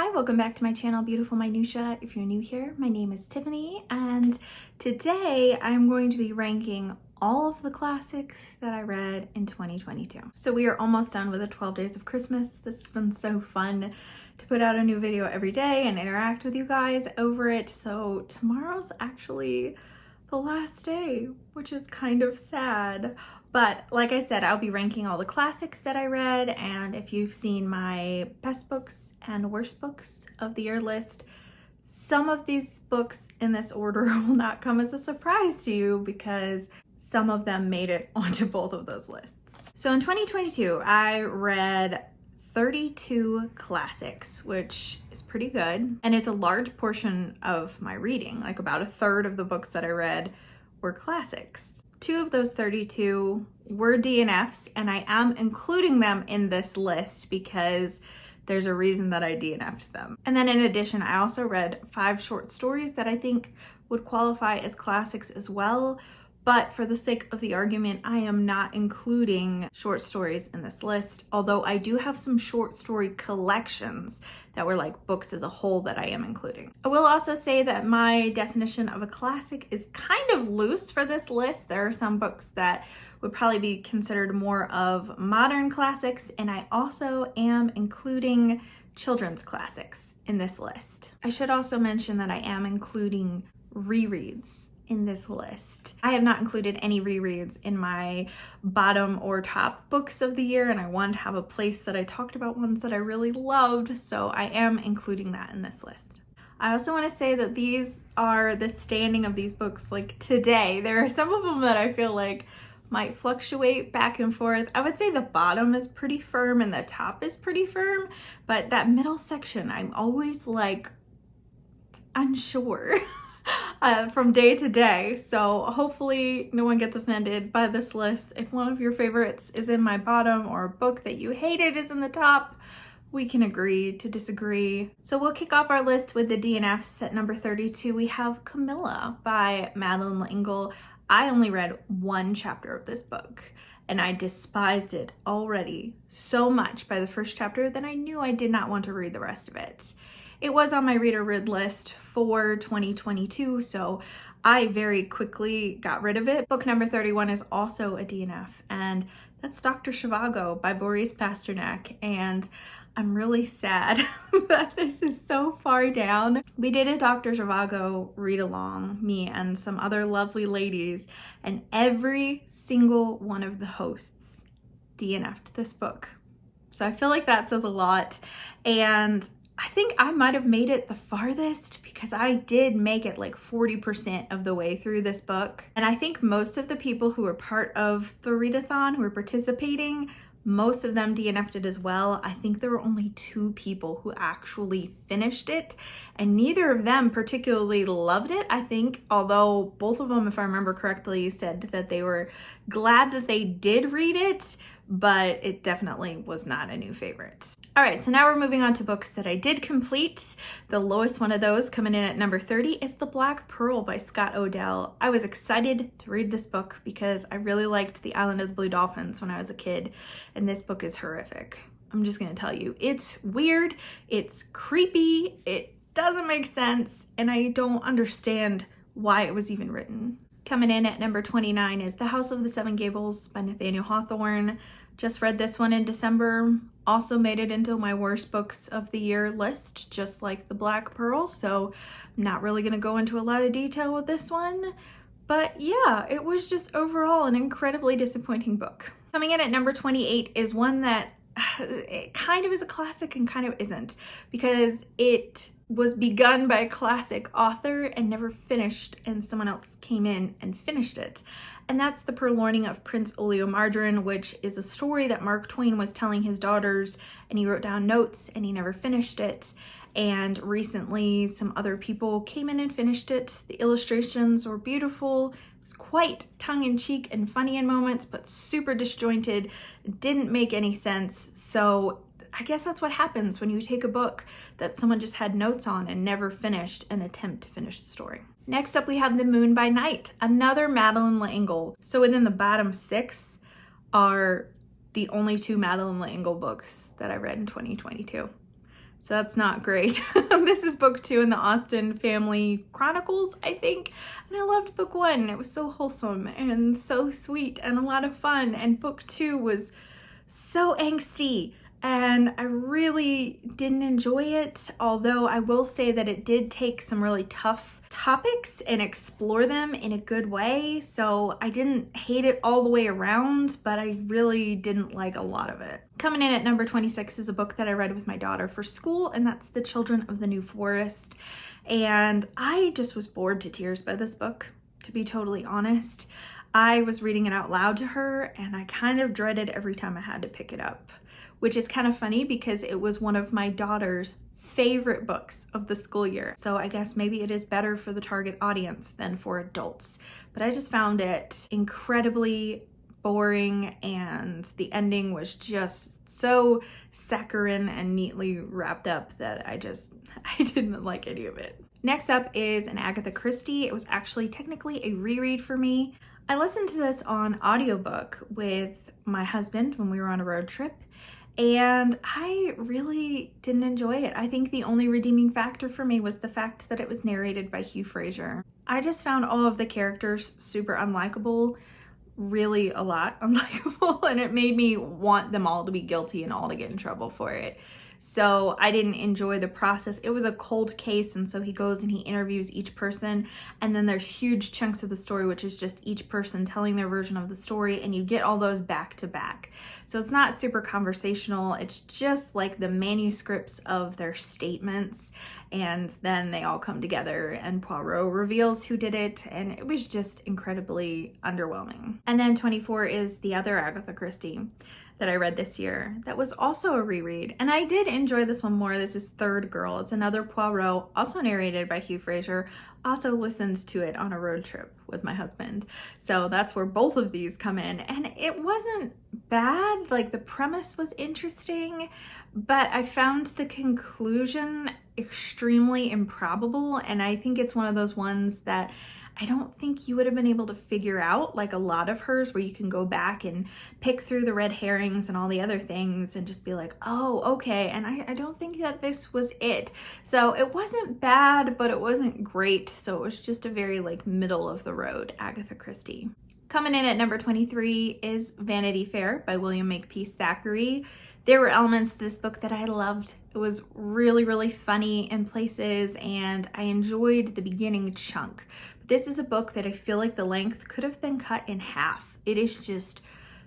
Hi, welcome back to my channel, Beautiful Minutia. If you're new here, my name is Tiffany, and today I'm going to be ranking all of the classics that I read in 2022. So we are almost done with the 12 days of Christmas. This has been so fun to put out a new video every day and interact with you guys over it. So tomorrow's actually the last day, which is kind of sad. But like I said, I'll be ranking all the classics that I read, and if you've seen my best books and worst books of the year list, some of these books in this order will not come as a surprise to you because some of them made it onto both of those lists. So in 2022, I read 32 classics, which is pretty good, and it's a large portion of my reading. Like about a third of the books that I read were classics. 2 of those 32 were DNFs, and I am including them in this list because there's a reason that I DNF'd them. And then in addition, I also read 5 short stories that I think would qualify as classics as well. But for the sake of the argument, I am not including short stories in this list, although I do have some short story collections that were like books as a whole that I am including. I will also say that my definition of a classic is kind of loose for this list. There are some books that would probably be considered more of modern classics, and I also am including children's classics in this list. I should also mention that I am including rereads in this list. I have not included any rereads in my bottom or top books of the year, and I wanted to have a place that I talked about ones that I really loved, so I am including that in this list. I also want to say that these are the standing of these books like today. There are some of them that I feel like might fluctuate back and forth. I would say the bottom is pretty firm and the top is pretty firm, but that middle section, I'm always like unsure. From day to day. So hopefully no one gets offended by this list. If one of your favorites is in my bottom or a book that you hated is in the top, we can agree to disagree. So we'll kick off our list with the DNFs. At number 32, we have Camilla by Madeleine L'Engle. I only read 1 chapter of this book, and I despised it already so much by the first chapter that I knew I did not want to read the rest of it. It was on my reader read list for 2022, so I very quickly got rid of it. Book number 31 is also a DNF, and that's Dr. Zhivago by Boris Pasternak, and I'm really sad that this is so far down. We did a Dr. Zhivago read along, me and some other lovely ladies, and every single one of the hosts DNF'd this book. So I feel like that says a lot, and I think I might have made it the farthest because I did make it like 40% of the way through this book. And I think most of the people who were part of the readathon who were participating, most of them DNF'd it as well. I think there were only 2 people who actually finished it, and neither of them particularly loved it. I think, although both of them, if I remember correctly, said that they were glad that they did read it, but it definitely was not a new favorite. All right, so now we're moving on to books that I did complete. The lowest one of those, coming in at number 30, is The Black Pearl by Scott Odell. I was excited to read this book because I really liked The Island of the Blue Dolphins when I was a kid, and this book is horrific. I'm just gonna tell you, it's weird, it's creepy, it doesn't make sense, and I don't understand why it was even written. Coming in at number 29 is The House of the Seven Gables by Nathaniel Hawthorne. Just read this one in December. Also made it into my worst books of the year list, just like The Black Pearl. So I'm not really gonna go into a lot of detail with this one. But yeah, it was just overall an incredibly disappointing book. Coming in at number 28 is one that it kind of is a classic and kind of isn't, because it was begun by a classic author and never finished, and someone else came in and finished it. And that's The Purloining of Prince Oleomargarine, which is a story that Mark Twain was telling his daughters, and he wrote down notes and he never finished it. And recently some other people came in and finished it. The illustrations were beautiful. It was quite tongue-in-cheek and funny in moments, but super disjointed. It didn't make any sense. So I guess that's what happens when you take a book that someone just had notes on and never finished and attempt to finish the story. Next up, we have The Moon by Night, another Madeleine L'Engle. So within the bottom 6 are the only 2 Madeleine L'Engle books that I read in 2022. So that's not great. This is book 2 in the Austen Family Chronicles, I think. And I loved book 1. It was so wholesome and so sweet and a lot of fun. And book 2 was so angsty. And I really didn't enjoy it, although I will say that it did take some really tough topics and explore them in a good way. So I didn't hate it all the way around, but I really didn't like a lot of it. Coming in at number 26 is a book that I read with my daughter for school, and that's The Children of the New Forest. And I just was bored to tears by this book, to be totally honest. I was reading it out loud to her, and I kind of dreaded every time I had to pick it up, which is kind of funny because it was one of my daughter's favorite books of the school year. So I guess maybe it is better for the target audience than for adults. But I just found it incredibly boring, and the ending was just so saccharine and neatly wrapped up that I didn't like any of it. Next up is an Agatha Christie. It was actually technically a reread for me. I listened to this on audiobook with my husband when we were on a road trip, and I really didn't enjoy it. I think the only redeeming factor for me was the fact that it was narrated by Hugh Fraser. I just found all of the characters super unlikable, really a lot unlikable, and it made me want them all to be guilty and all to get in trouble for it. So I didn't enjoy the process. It was a cold case, and so he goes and he interviews each person, and then there's huge chunks of the story which is just each person telling their version of the story, and you get all those back to back. So it's not super conversational. It's just like the manuscripts of their statements, and then they all come together and Poirot reveals who did it, and it was just incredibly underwhelming. And then 24 is the other Agatha Christie that I read this year that was also a reread, and I did enjoy this one more. This is Third Girl. It's another Poirot, also narrated by Hugh Fraser. Also listened to it on a road trip with my husband. So that's where both of these come in, and it wasn't bad. Like, the premise was interesting, but I found the conclusion extremely improbable, and I think it's one of those ones that I don't think you would have been able to figure out, like a lot of hers, where you can go back and pick through the red herrings and all the other things and just be like, oh, okay. And I don't think that this was it. So it wasn't bad, but it wasn't great. So it was just a very like middle of the road Agatha Christie. Coming in at number 23 is Vanity Fair by William Makepeace Thackeray. There were elements to this book that I loved. It was really, really funny in places, and I enjoyed the beginning chunk. But this is a book that I feel like the length could have been cut in half. It is just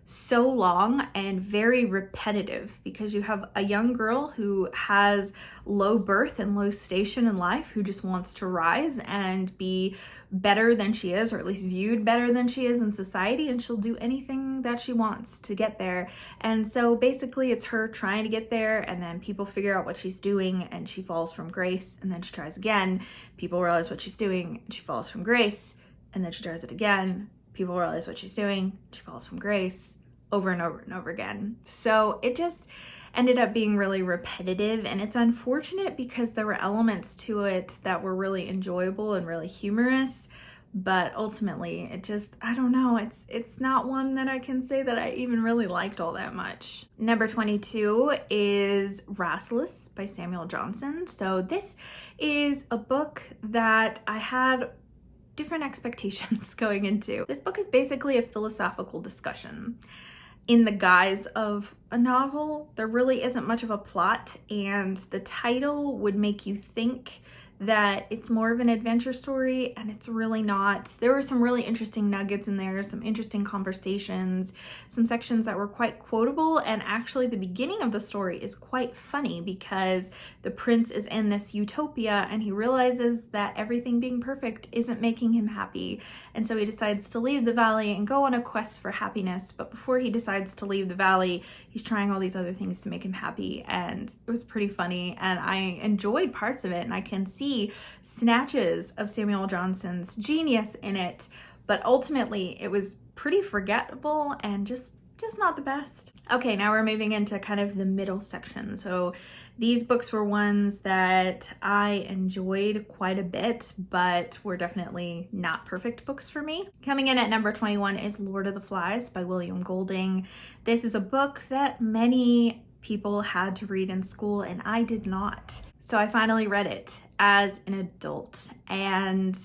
so long and very repetitive because you have a young girl who has low birth and low station in life who just wants to rise and be better than she is, or at least viewed better than she is in society, and she'll do anything that she wants to get there. And so basically it's her trying to get there, and then people figure out what she's doing and she falls from grace, and then she tries again. People realize what she's doing and she falls from grace, and then she tries it again. People realize what she's doing, she falls from grace, over and over and over again. So it just ended up being really repetitive, and it's unfortunate because there were elements to it that were really enjoyable and really humorous, but ultimately it just, I don't know, it's not one that I can say that I even really liked all that much. Number 22 is Rassless by Samuel Johnson. So this is a book that I had different expectations going into. This book is basically a philosophical discussion in the guise of a novel. There really isn't much of a plot, and the title would make you think that it's more of an adventure story, and it's really not. There were some really interesting nuggets in there, some interesting conversations, some sections that were quite quotable, and actually the beginning of the story is quite funny because the prince is in this utopia and he realizes that everything being perfect isn't making him happy, and so he decides to leave the valley and go on a quest for happiness. But before he decides to leave the valley, he's trying all these other things to make him happy, and it was pretty funny, and I enjoyed parts of it, and I can see snatches of Samuel Johnson's genius in it, but ultimately it was pretty forgettable and just not the best. Okay, now we're moving into kind of the middle section. So these books were ones that I enjoyed quite a bit, but were definitely not perfect books for me. Coming in at number 21 is Lord of the Flies by William Golding. This is a book that many people had to read in school, and I did not. So I finally read it as an adult, and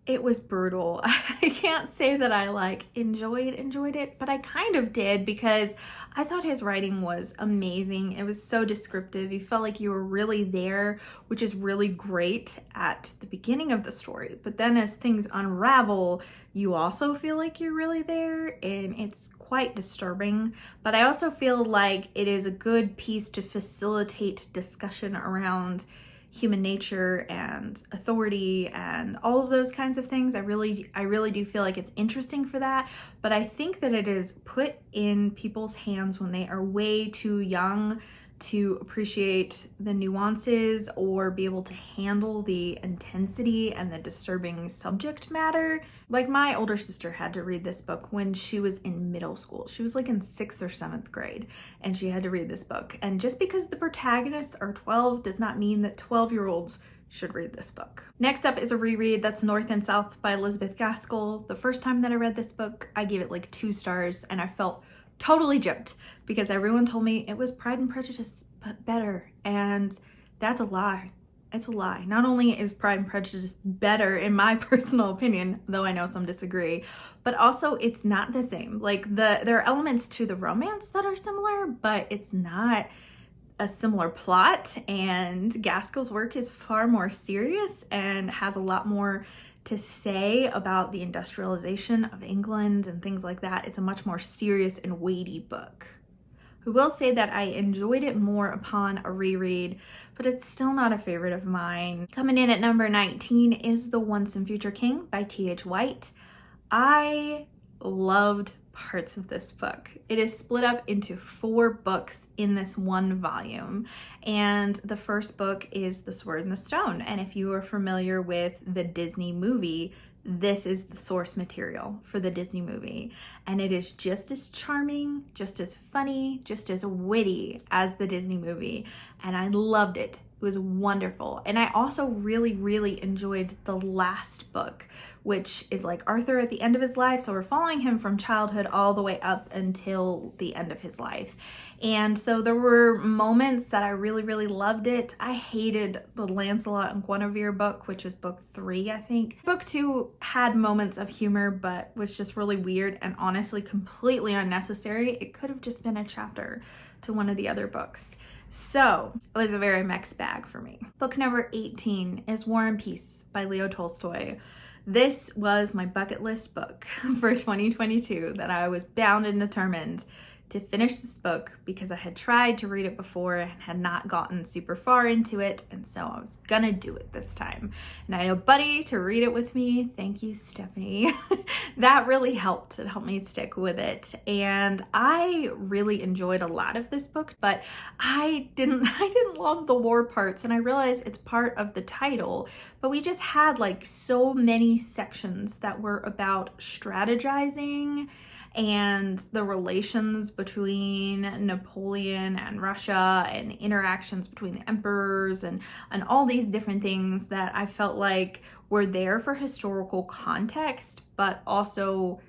it was brutal. I can't say that I enjoyed it, but I kind of did, because I thought his writing was amazing. It was so descriptive. You felt like you were really there, which is really great at the beginning of the story. But then as things unravel, you also feel like you're really there, and it's quite disturbing. But I also feel like it is a good piece to facilitate discussion around human nature and authority and all of those kinds of things. I really do feel like it's interesting for that, but I think that it is put in people's hands when they are way too young to appreciate the nuances or be able to handle the intensity and the disturbing subject matter. Like, my older sister had to read this book when she was in middle school. She was like in 6th or 7th grade, and she had to read this book. And just because the protagonists are 12 does not mean that 12-year-olds should read this book. Next up is a reread. That's North and South by Elizabeth Gaskell. The first time that I read this book, I gave it like 2 stars, and I felt totally gypped because everyone told me it was Pride and Prejudice but better, and that's a lie. It's a lie. Not only is Pride and Prejudice better in my personal opinion, though I know some disagree, but also it's not the same. Like, there are elements to the romance that are similar, but it's not a similar plot, and Gaskell's work is far more serious and has a lot more to say about the industrialization of England and things like that. It's a much more serious and weighty book. I will say that I enjoyed it more upon a reread, but it's still not a favorite of mine. Coming in at number 19 is The Once and Future King by T.H. White. I loved parts of this book. It is split up into 4 books in this one volume, and the first book is The Sword and the Stone. And if you are familiar with the Disney movie, this is the source material for the Disney movie, and it is just as charming, just as funny, just as witty as the Disney movie, and I loved it. It was wonderful. And I also really enjoyed the last book, which is like Arthur at the end of his life. So we're following him from childhood all the way up until the end of his life. And so there were moments that I really loved it. I hated the Lancelot and Guinevere book, which is book 3, I think. Book 2 had moments of humor, but was just really weird and honestly completely unnecessary. It could have just been a chapter to one of the other books. So it was a very mixed bag for me. Book number 18 is War and Peace by Leo Tolstoy. This was my bucket list book for 2022 that I was bound and determined to finish this book because I had tried to read it before and had not gotten super far into it, and so I was gonna do it this time. And I had a buddy to read it with me. Thank you, Stephanie. That really helped. It helped me stick with it, and I really enjoyed a lot of this book, but I didn't love the war parts, and I realized it's part of the title, but we just had like so many sections that were about strategizing and the relations between Napoleon and Russia and the interactions between the emperors and all these different things that I felt like were there for historical context, but also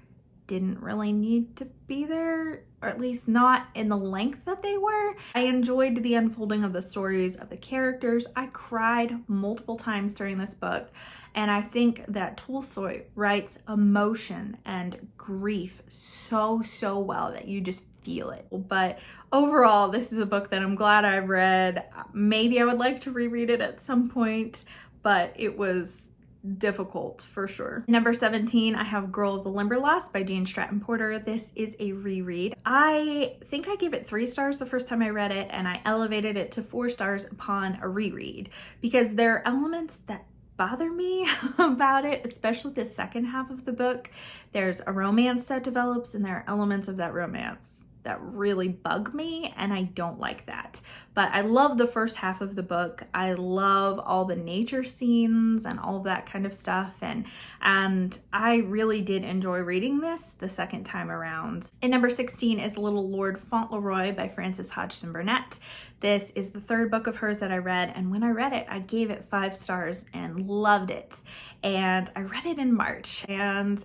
didn't really need to be there, or at least not in the length that they were. I enjoyed the unfolding of the stories of the characters. I cried multiple times during this book, and I think that Tolstoy writes emotion and grief so well that you just feel it. But overall, this is a book that I'm glad I read. Maybe I would like to reread it at some point, but it was difficult for sure. Number 17, I have Girl of the Limberlost by Jane Stratton Porter. This is a reread. I think I gave it 3 stars the first time I read it, and I elevated it to 4 stars upon a reread because there are elements that bother me about it, especially the second half of the book. There's a romance that develops, and there are elements of that romance that really bug me, and I don't like that. But I love the first half of the book. I love all the nature scenes and all of that kind of stuff, and I really did enjoy reading this the second time around. And number 16 is Little Lord Fauntleroy by Frances Hodgson Burnett. This is the 3rd book of hers that I read, and when I read it, I gave it 5 stars and loved it. And I read it in March, and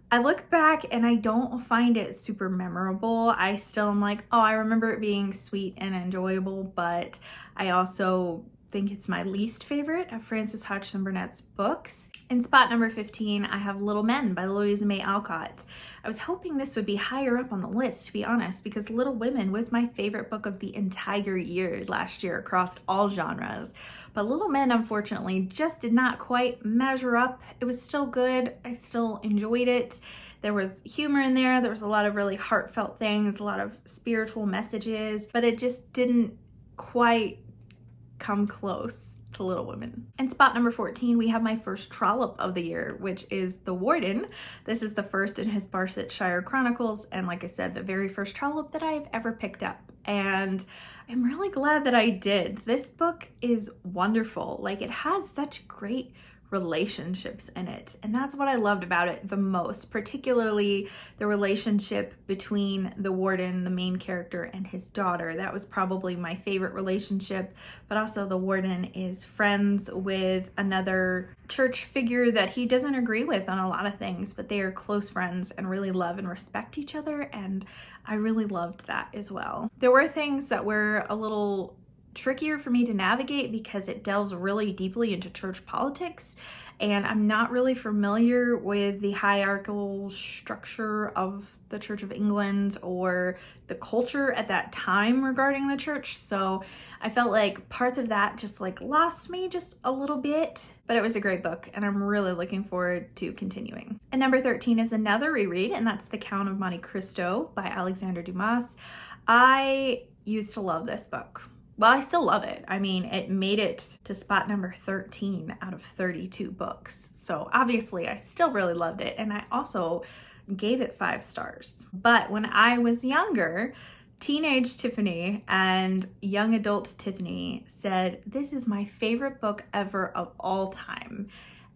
I look back and I don't find it super memorable. I still am like, oh, I remember it being sweet and enjoyable, but I also think it's my least favorite of Frances Hodgson Burnett's books. In spot number 15, I have Little Men by Louisa May Alcott. I was hoping this would be higher up on the list, to be honest, because Little Women was my favorite book of the entire year last year across all genres. But Little Men, unfortunately, just did not quite measure up. It was still good. I still enjoyed it. There was humor in there. There was a lot of really heartfelt things, a lot of spiritual messages, but it just didn't quite come close to Little Women. In spot number 14, we have my first trollop of the year, which is The Warden. This is the first in his Barsetshire Chronicles, and like I said, the very first trollop that I've ever picked up. And I'm really glad that I did. This book is wonderful. Like, it has such great relationships in it, and that's what I loved about it the most, particularly the relationship between the warden, the main character, and his daughter. That was probably my favorite relationship, but also the warden is friends with another church figure that he doesn't agree with on a lot of things, but they are close friends and really love and respect each other, and I really loved that as well. There were things that were a little trickier for me to navigate because it delves really deeply into church politics, and I'm not really familiar with the hierarchical structure of the Church of England or the culture at that time regarding the church, so I felt like parts of that just like lost me just a little bit, but it was a great book and I'm really looking forward to continuing. And number 13 is another reread, and that's The Count of Monte Cristo by Alexandre Dumas. I used to love this book. Well, I still love it. I mean, it made it to spot number 13 out of 32 books. So obviously I still really loved it, and I also gave it 5 stars. But when I was younger, teenage Tiffany and young adult Tiffany said, this is my favorite book ever of all time.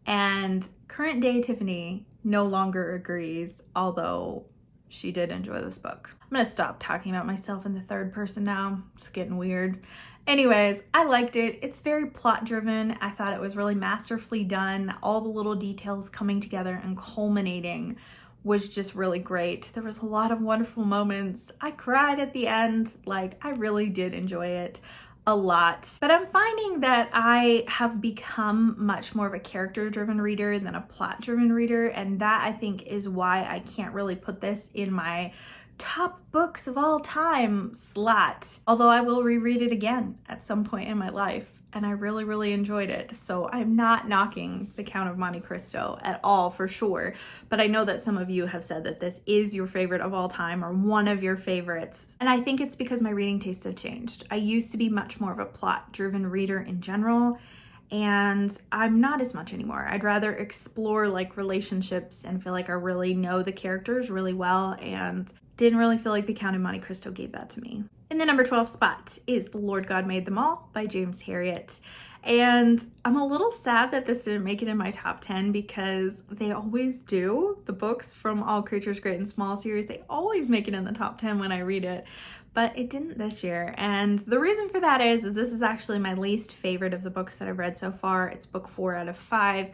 And current day Tiffany no longer agrees, although she did enjoy this book. I'm gonna stop talking about myself in the third person now. It's getting weird. Anyways, I liked it. It's very plot driven. I thought it was really masterfully done. All the little details coming together and culminating was just really great. There was a lot of wonderful moments. I cried at the end. Like, I really did enjoy it a lot. But I'm finding that I have become much more of a character-driven reader than a plot-driven reader, and that I think is why I can't really put this in my top books of all time slot. Although I will reread it again at some point in my life, and I really, really enjoyed it. So I'm not knocking The Count of Monte Cristo at all, for sure. But I know that some of you have said that this is your favorite of all time or one of your favorites. And I think it's because my reading tastes have changed. I used to be much more of a plot-driven reader in general, and I'm not as much anymore. I'd rather explore like relationships and feel like I really know the characters really well, and didn't really feel like The Count of Monte Cristo gave that to me. In the number 12 spot is The Lord God Made Them All by James Herriot. And I'm a little sad that this didn't make it in my top 10 because they always do. The books from All Creatures Great and Small series, they always make it in the top 10 when I read it, but it didn't this year. And the reason for that is this is actually my least favorite of the books that I've read so far. It's book 4 out of 5.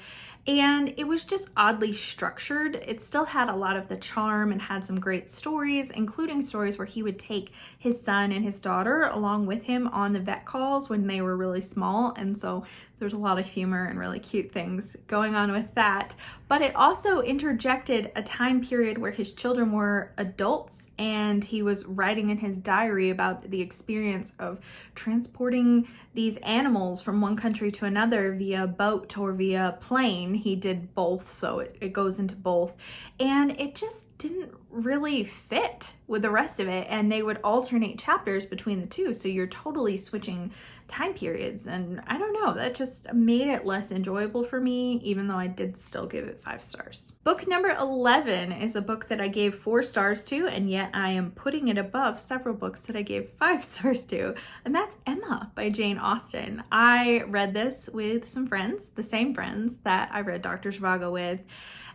And it was just oddly structured. It still had a lot of the charm and had some great stories, including stories where he would take his son and his daughter along with him on the vet calls when they were really small. And so there's a lot of humor and really cute things going on with that. But it also interjected a time period where his children were adults, and he was writing in his diary about the experience of transporting these animals from one country to another via boat or via plane. He did both, so it goes into both. And it just didn't really fit with the rest of it, and they would alternate chapters between the two, so you're totally switching time periods, and I don't know, that just made it less enjoyable for me, even though I did still give it 5 stars. Book number 11 is a book that I gave 4 stars to, and yet I am putting it above several books that I gave 5 stars to, and that's Emma by Jane Austen. I read this with some friends, the same friends that I read Dr. Zhivago with,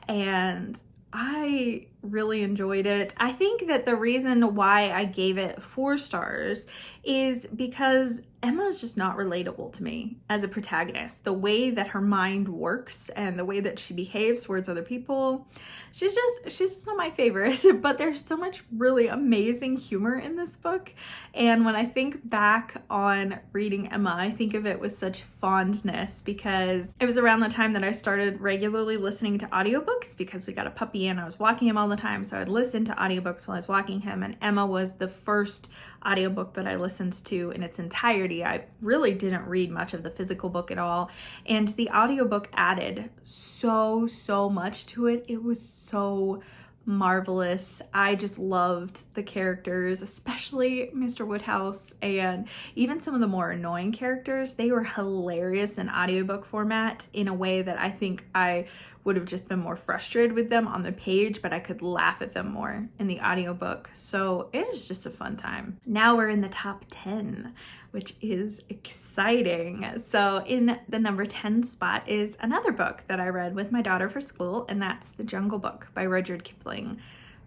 and I really enjoyed it. I think that the reason why I gave it 4 stars is because Emma is just not relatable to me as a protagonist. The way that her mind works and the way that she behaves towards other people, she's just not my favorite. But there's so much really amazing humor in this book. And when I think back on reading Emma, I think of it with such fondness because it was around the time that I started regularly listening to audiobooks because we got a puppy and I was walking him all the time. So I'd listen to audiobooks while I was walking him, and Emma was the first audiobook that I listened to in its entirety. I really didn't read much of the physical book at all, and the audiobook added so much to it. It was so marvelous. I just loved the characters, especially Mr. Woodhouse, and even some of the more annoying characters. They were hilarious in audiobook format in a way that I think I would have just been more frustrated with them on the page, but I could laugh at them more in the audiobook. So it was just a fun time. Now we're in the top 10, which is exciting. So in the number 10 spot is another book that I read with my daughter for school, and that's The Jungle Book by Rudyard Kipling.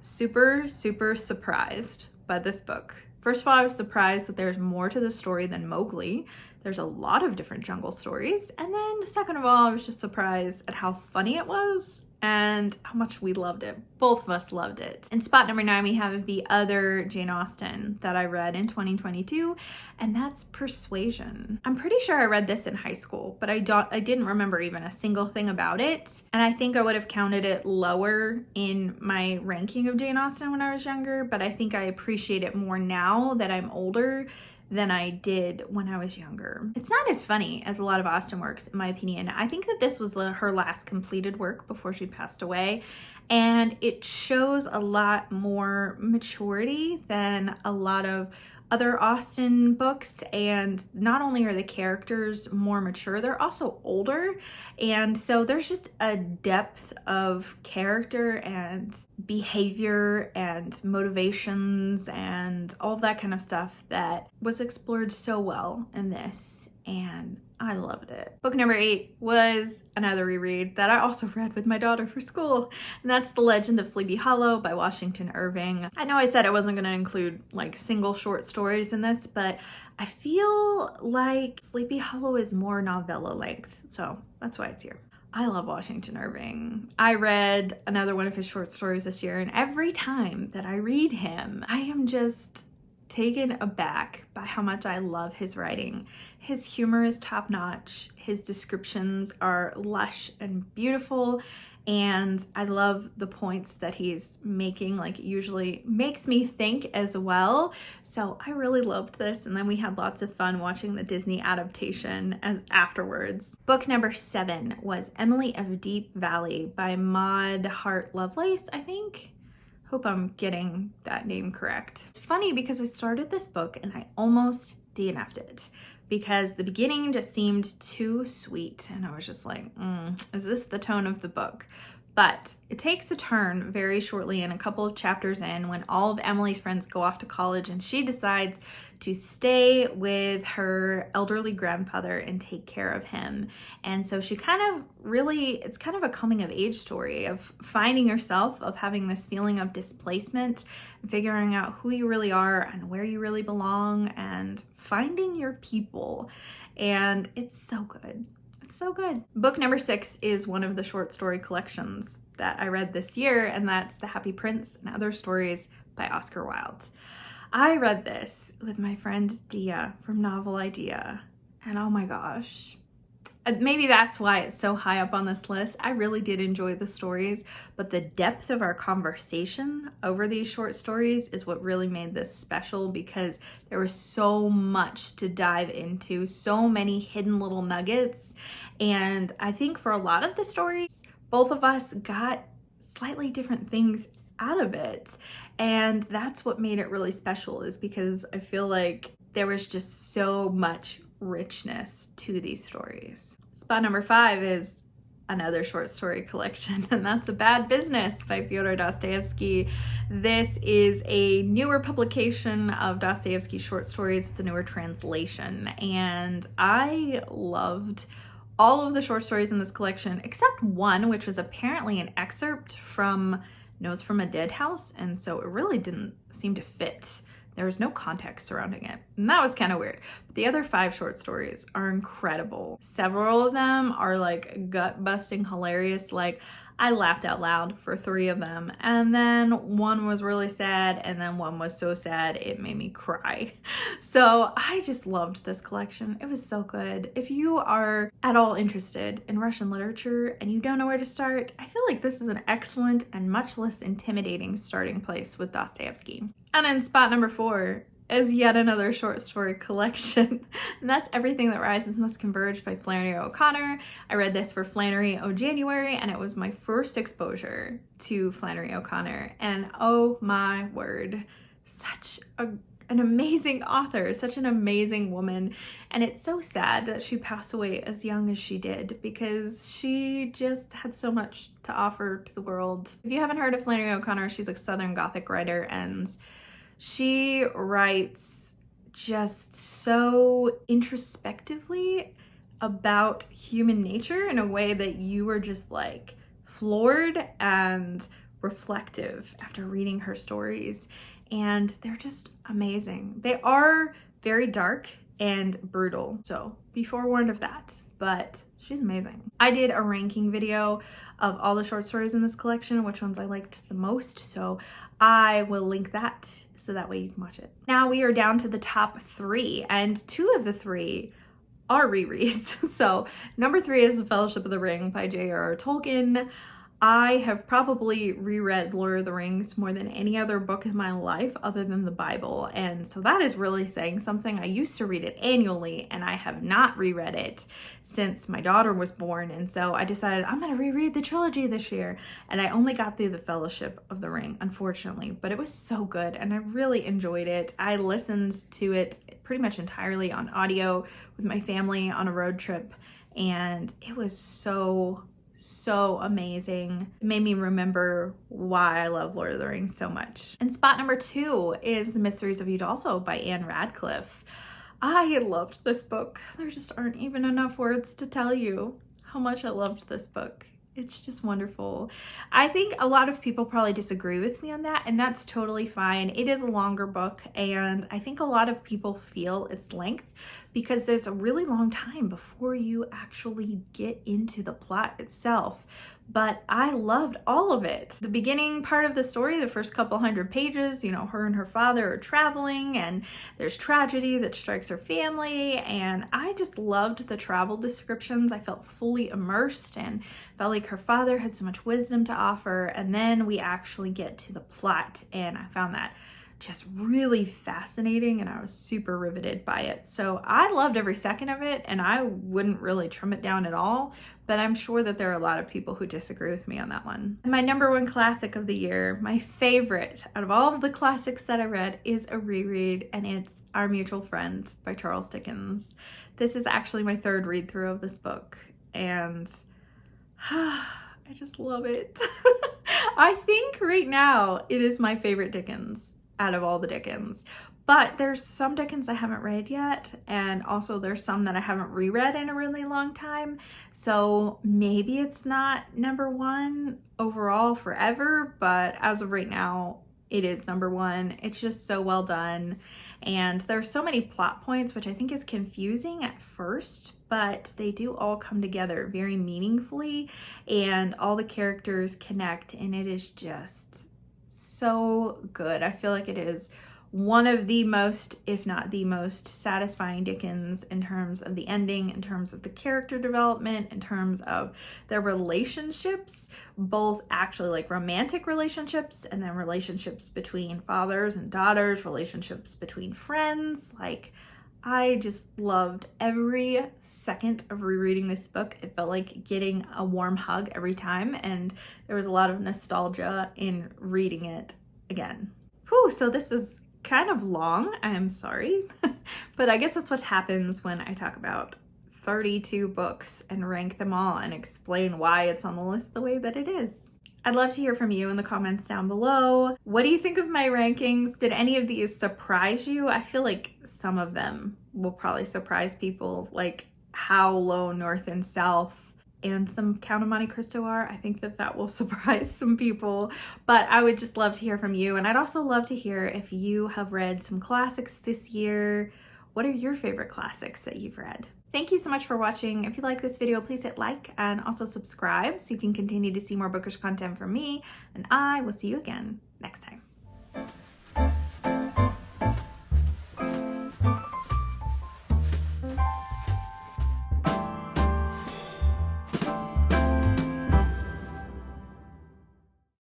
Super surprised by this book. First of all, I was surprised that there's more to the story than Mowgli. There's a lot of different jungle stories. And then second of all, I was just surprised at how funny it was and how much we loved it. Both of us loved it. In spot number 9, we have the other Jane Austen that I read in 2022, and that's Persuasion. I'm pretty sure I read this in high school, but I didn't remember even a single thing about it. And I think I would have counted it lower in my ranking of Jane Austen when I was younger, but I think I appreciate it more now that I'm older than I did when I was younger. It's not as funny as a lot of Austen works, in my opinion. I think that this was her last completed work before she passed away, and it shows a lot more maturity than a lot of other Austen books. And not only are the characters more mature, they're also older, and so there's just a depth of character and behavior and motivations and all of that kind of stuff that was explored so well in this, and I loved it. Book number 8 was another reread that I also read with my daughter for school, and that's The Legend of Sleepy Hollow by Washington Irving. I know I said I wasn't going to include like single short stories in this, but I feel like Sleepy Hollow is more novella length, so that's why it's here. I love Washington Irving. I read another one of his short stories this year, and every time that I read him, I am just taken aback by how much I love his writing. His humor is top notch. His descriptions are lush and beautiful, and I love the points that he's making. Like, it usually makes me think as well. So I really loved this, and then we had lots of fun watching the Disney adaptation afterwards. Book number 7 was Emily of Deep Valley by Maud Hart Lovelace, I think. Hope I'm getting that name correct. It's funny because I started this book and I almost DNF'd it because the beginning just seemed too sweet, and I was just like, is this the tone of the book? But it takes a turn very shortly in a couple of chapters in when all of Emily's friends go off to college and she decides to stay with her elderly grandfather and take care of him. And so she it's kind of a coming of age story of finding yourself, of having this feeling of displacement, figuring out who you really are and where you really belong, and finding your people. And it's so good. It's so good. Book number 6 is one of the short story collections that I read this year, and that's The Happy Prince and Other Stories by Oscar Wilde. I read this with my friend Dia from Novel Idea, and oh my gosh, maybe that's why it's so high up on this list. I really did enjoy the stories, but the depth of our conversation over these short stories is what really made this special, because there was so much to dive into, so many hidden little nuggets. And I think for a lot of the stories, both of us got slightly different things out of it. And that's what made it really special, is because I feel like there was just so much richness to these stories. Spot number 5 is another short story collection, and that's A Bad Business by Fyodor Dostoevsky. This is a newer publication of Dostoevsky's short stories. It's a newer translation, and I loved all of the short stories in this collection except one, which was apparently an excerpt from Notes from a Dead House, and so it really didn't seem to fit. There was no context surrounding it, and that was kind of weird. But the other 5 short stories are incredible. Several of them are like gut-busting hilarious. Like, I laughed out loud for 3 of them, and then one was really sad, and then one was so sad it made me cry. So I just loved this collection. It was so good. If you are at all interested in Russian literature and you don't know where to start, I feel like this is an excellent and much less intimidating starting place with Dostoevsky. And in spot number 4 is yet another short story collection, and that's Everything That Rises Must Converge by Flannery O'Connor. I read this for Flannery O January, and it was my first exposure to Flannery O'Connor, and oh my word, such an amazing author, such an amazing woman. And it's so sad that she passed away as young as she did, because she just had so much to offer to the world. If you haven't heard of Flannery O'Connor, she's a Southern Gothic writer, and she writes just so introspectively about human nature in a way that you are just like floored and reflective after reading her stories. And they're just amazing. They are very dark and brutal, so be forewarned of that, but she's amazing. I did a ranking video of all the short stories in this collection, which ones I liked the most, so I will link that so that way you can watch it. Now we are down to the top 3, and 2 of the 3 are rereads. So number 3 is The Fellowship of the Ring by J.R.R. Tolkien. I have probably reread Lord of the Rings more than any other book in my life other than the Bible, and so that is really saying something. I used to read it annually, and I have not reread it since my daughter was born, and so I decided I'm gonna reread the trilogy this year, and I only got through The Fellowship of the Ring, unfortunately, but it was so good, and I really enjoyed it. I listened to it pretty much entirely on audio with my family on a road trip, and it was so amazing. It made me remember why I love Lord of the Rings so much. And spot number 2 is The Mysteries of Udolpho by Anne Radcliffe. I loved this book. There just aren't even enough words to tell you how much I loved this book. It's just wonderful. I think a lot of people probably disagree with me on that, and that's totally fine. It is a longer book, and I think a lot of people feel its length because there's a really long time before you actually get into the plot itself. But I loved all of it. The beginning part of the story, the first couple 100 pages, you know, her and her father are traveling, and there's tragedy that strikes her family, and I just loved the travel descriptions. I felt fully immersed and felt like her father had so much wisdom to offer. And then we actually get to the plot, and I found that just really fascinating, and I was super riveted by it. So I loved every second of it, and I wouldn't really trim it down at all, but I'm sure that there are a lot of people who disagree with me on that one. And my number 1 classic of the year, my favorite out of all of the classics that I read, is a reread, and it's Our Mutual Friend by Charles Dickens. This is actually my 3rd read through of this book, and I just love it. I think right now it is my favorite Dickens out of all the Dickens, but there's some Dickens I haven't read yet, and also there's some that I haven't reread in a really long time, so maybe it's not number 1 overall forever, but as of right now it is number 1. It's just so well done, and there's so many plot points, which I think is confusing at first, but they do all come together very meaningfully, and all the characters connect, and it is just so good. I feel like it is one of the most, if not the most, satisfying Dickens in terms of the ending, in terms of the character development, in terms of their relationships, both actually like romantic relationships, and then relationships between fathers and daughters, relationships between friends. Like, I just loved every second of rereading this book. It felt like getting a warm hug every time, and there was a lot of nostalgia in reading it again. Whew, so this was kind of long, I'm sorry, but I guess that's what happens when I talk about 32 books and rank them all and explain why it's on the list the way that it is. I'd love to hear from you in the comments down below. What do you think of my rankings? Did any of these surprise you? I feel like some of them will probably surprise people, like how low North and South and the Count of Monte Cristo are. I think that will surprise some people, but I would just love to hear from you. And I'd also love to hear if you have read some classics this year. What are your favorite classics that you've read? Thank you so much for watching. If you like this video, please hit like and also subscribe so you can continue to see more bookish content from me, and I will see you again next time.